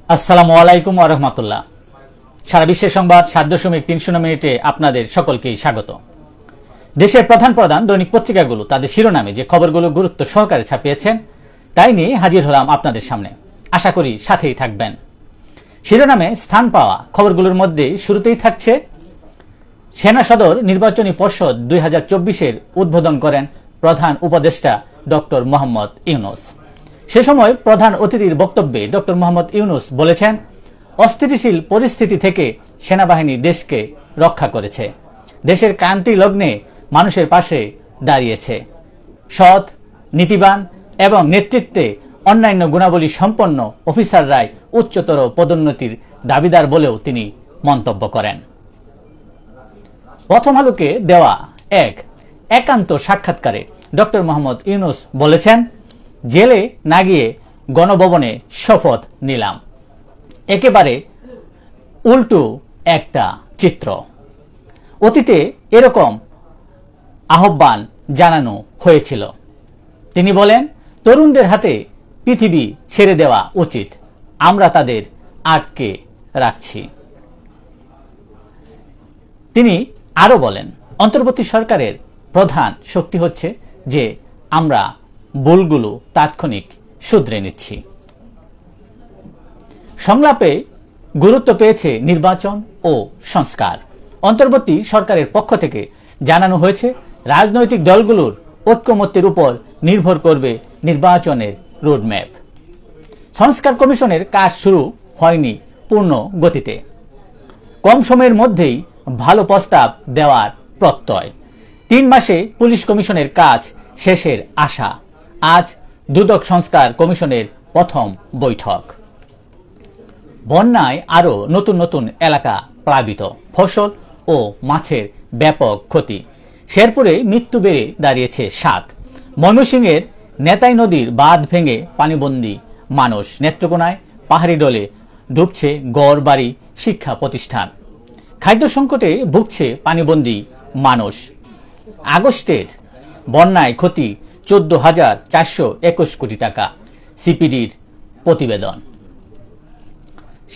আসসালামু আলাইকুম ওয়া রাহমাতুল্লাহ। সারা বিশ্বের সংবাদ 7.30 মিনিটে আপনাদের সকলকে স্বাগত। দেশের প্রধান দৈনিক পত্রিকাগুলো তাদের শিরোনামে যে খবরগুলো গুরুত্ব সহকারে ছাপিয়েছেন তাই নিয়ে হাজির হলাম আপনাদের সামনে। আশা করি সাথেই থাকবেন। শিরোনামে স্থান পাওয়া খবরগুলোর মধ্যে শুরুতেই থাকছে সেনা সদর নির্বাচনী পর্ষদ 2024-এর উদ্বোধন করেন প্রধান উপদেষ্টা ডক্টর মোহাম্মদ ইউনূস। সে সময় প্রধান অতিথির বক্তব্যে ডক্টর মোহাম্মদ ইউনূস বলেছেন, অস্থিতিশীল পরিস্থিতি থেকে সেনাবাহিনী দেশকে রক্ষা করেছে, দেশের ক্রান্তি লগ্নে মানুষের পাশে দাঁড়িয়েছে, সৎ, নীতিবান এবং নেতৃত্বে অন্যান্য গুণাবলী সম্পন্ন অফিসাররাই উচ্চতর পদোন্নতির দাবিদার বলেও তিনি মন্তব্য করেন। প্রথম আলোকে দেওয়া এক একান্ত সাক্ষাৎকারে ডক্টর মোহাম্মদ ইউনূস বলেছেন, জেলে না গিয়ে গণভবনে শপথ নিলাম। একেবারে উল্টো একটা চিত্র। অতীতে এরকম আহ্বান জানানো হয়েছিল। তিনি বলেন, তরুণদের হাতে পৃথিবী ছেড়ে দেওয়া উচিত, আমরা তাদের আটকে রাখছি। তিনি আরো বলেন, অন্তর্বর্তী সরকারের প্রধান শক্তি হচ্ছে যে আমরা ভুলগুলো তাৎক্ষণিক শুধরে নিচ্ছি। সংলাপে গুরুত্ব পেয়েছে নির্বাচন ও সংস্কার। অন্তর্বর্তী সরকারের পক্ষ থেকে জানানো হয়েছে, রাজনৈতিক দলগুলোর ঐক্যমত্যের উপর নির্ভর করবে নির্বাচনের রোডম্যাপ। সংস্কার কমিশনের কাজ শুরু হয়নি পূর্ণ গতিতে। কম সময়ের মধ্যেই ভালো প্রস্তাব দেওয়ার প্রত্যয়। 3 মাসে পুলিশ কমিশনের কাজ শেষের আশা। আজ দুদক সংস্কার কমিশনের প্রথম বৈঠক। বন্যায় আরো নতুন নতুন এলাকা প্লাবিত, ফসল ও মাছের ব্যাপক ক্ষতি। শেরপুরে মৃত্যু বেড়ে দাঁড়িয়েছে 7। ময়মনসিংহের নেতাই নদীর বাঁধ ভেঙে পানিবন্দী মানুষ। নেত্রকোনায় পাহাড়ি ডলে ডুবছে গড় বাড়ি শিক্ষা প্রতিষ্ঠান। খাদ্য সংকটে ভুগছে পানিবন্দী মানুষ। আগস্টের বন্যায় ক্ষতি 14,421 কোটি টাকা, সিপিডির প্রতিবেদন।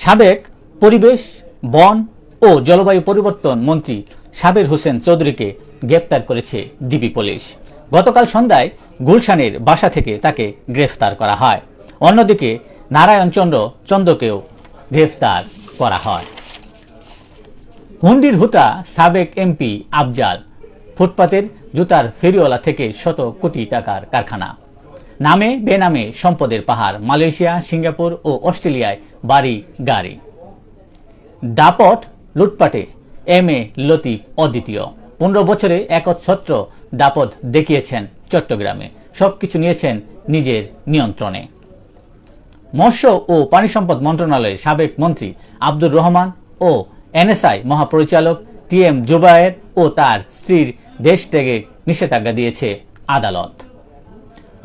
সাবেক পরিবেশ, বন ও জলবায়ু পরিবর্তন মন্ত্রী সাবের হোসেন চৌধুরীকে গ্রেফতার করেছে ডিবি পুলিশ। গতকাল সন্ধ্যায় গুলশানের বাসা থেকে তাকে গ্রেফতার করা হয়। অন্যদিকে নারায়ণ চন্দ্রকেও গ্রেফতার করা হয়। হুন্ডির হুতা সাবেক এমপি আফজাল। ফুটপাতের জুতার ফেরিওয়ালা থেকে শত কোটি টাকার কারখানা। নামে বেনামে সম্পদের পাহাড়। মালয়েশিয়া, সিঙ্গাপুর ও অস্ট্রেলিয়ায় বাড়ি গাড়ি। দাপট লুটপাটে এম এ লতিফ অদ্বিতীয়। 15 বছরে একচ্ছত্র দাপট দেখিয়েছেন চট্টগ্রামে। সবকিছু নিয়েছেন নিজের নিয়ন্ত্রণে। মৎস্য ও পানি সম্পদ মন্ত্রণালয়ের সাবেক মন্ত্রী আব্দুর রহমান ও এনএসআই মহাপরিচালক টিএম জুবায়ের ও তার স্ত্রীর দেশ ত্যাগে নিষেধাজ্ঞা দিয়েছে আদালত।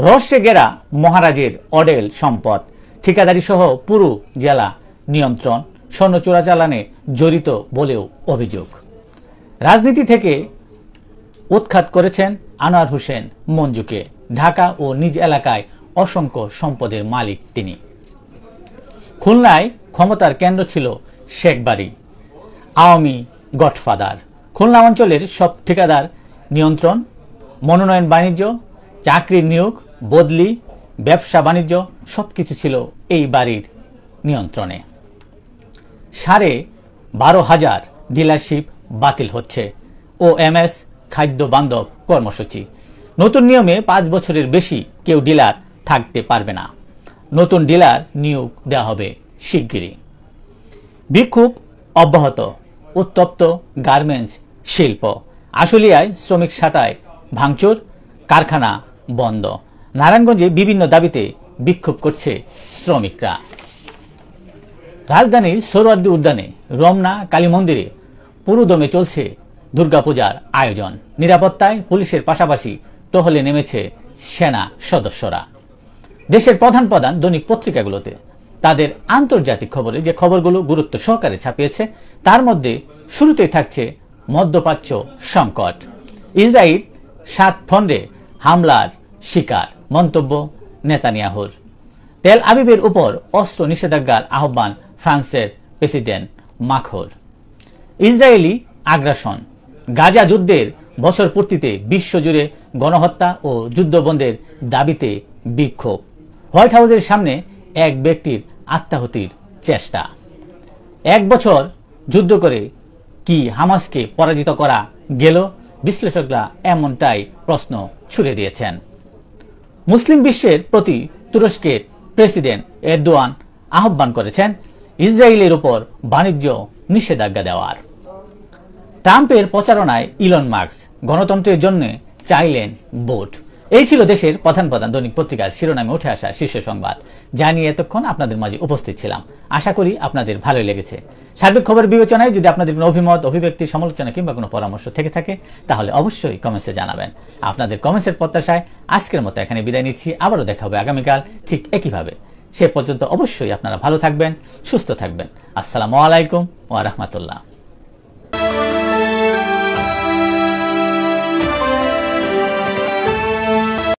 রহস্যে ঘেরা মহারাজের অডেল সম্পদ। ঠিকাদারি সহ পুরো জেলা নিয়ন্ত্রণ। স্বর্ণ চোরাচালানে জড়িত বলেও অভিযোগ। রাজনীতি থেকে উৎখাত করেছেন আনোয়ার হোসেন মঞ্জুকে। ঢাকা ও নিজ এলাকায় অসংখ্য সম্পদের মালিক তিনি। খুলনায় ক্ষমতার কেন্দ্র ছিল শেখ বাড়ি, আওয়ামী গডফাদার। খুলনা অঞ্চলের সব ঠিকাদার নিয়ন্ত্রণ, মনোনয়ন, বাণিজ্য, চাকরির নিয়োগ, বদলি, ব্যবসা বাণিজ্য সবকিছু ছিল এই বাড়ির নিয়ন্ত্রণে। 12,500 ডিলারশিপ বাতিল হচ্ছে। OMS খাদ্য বান্ধব কর্মসূচি। নতুন নিয়মে 5 বছরের বেশি কেউ ডিলার থাকতে পারবে না। নতুন ডিলার নিয়োগ দেওয়া হবে শিগগিরই। বিক্ষোভ অব্যাহত। উত্তপ্ত গার্মেন্টস শিল্প। আশুলিয়ায় শ্রমিক সাঁটায় ভাঙচুর, কারখানা বন্ধ। নারায়ণগঞ্জে বিভিন্ন দাবিতে বিক্ষোভ করছে শ্রমিকরা। রাজধানীর সোহরাওয়ার্দী উদ্যানে রমনা কালী মন্দিরে পুরোদমে চলছে দুর্গাপূজার আয়োজন। নিরাপত্তায় পুলিশের পাশাপাশি টহলে নেমেছে সেনা সদস্যরা। দেশের প্রধান দৈনিক পত্রিকাগুলোতে তাদের আন্তর্জাতিক খবরে যে খবরগুলো গুরুত্ব সহকারে ছাপিয়েছে তার মধ্যে শুরুতেই থাকছে মধ্যপ্রাচ্য সংকট। ইসরায়েল 7 ফ্রন্টে হামলার শিকার, মন্তব্য নেতানিয়াহুর। তেল আবিবের উপর অস্ত্র নিষেধাজ্ঞার আহ্বান ফ্রান্সের প্রেসিডেন্ট মাখর। ইসরায়েলি আগ্রাসন, গাজা যুদ্ধের বছর পূর্তিতে বিশ্বজুড়ে গণহত্যা ও যুদ্ধবন্ধের দাবিতে বিক্ষোভ, হোয়াইট হাউসের সামনে এক ব্যক্তির আত্মাহুতির চেষ্টা। 1 বছর যুদ্ধ করে কি হামাসকে পরাজিত করা গেল? বিশ্লেষকরা এমনটাই প্রশ্ন ছুড়ে দিয়েছেন। মুসলিম বিশ্বের প্রতি তুরস্কের প্রেসিডেন্ট এরদোয়ান আহ্বান করেছেন ইসরায়েলের উপর বাণিজ্য নিষেধাজ্ঞা দেওয়ার। ট্রাম্পের প্রচারণায় ইলন মাস্ক গণতন্ত্রের জন্য চাইলেন ভোট। এই ছিল দেশের প্রধান দৈনিক পত্রিকার শিরোনামে উঠে আসা শীর্ষ সংবাদ, যা নিয়ে এতক্ষণ আপনাদের মাঝে উপস্থিত ছিলাম। আশা করি আপনাদের ভালোই লেগেছে। সার্বিক খবর বিবেচনায় যদি আপনাদের কোনো অভিমত, অভিব্যক্তি, সমালোচনা কিংবা কোনো পরামর্শ থেকে থাকে তাহলে অবশ্যই কমেন্টসে জানাবেন। আপনাদের কমেন্টসের প্রত্যাশায় আজকের মতো এখানে বিদায় নিচ্ছি। আবারও দেখা হবে আগামীকাল ঠিক একইভাবে। সে পর্যন্ত অবশ্যই আপনারা ভালো থাকবেন, সুস্থ থাকবেন। আসসালামু আলাইকুম ওয়া রাহমাতুল্লাহ।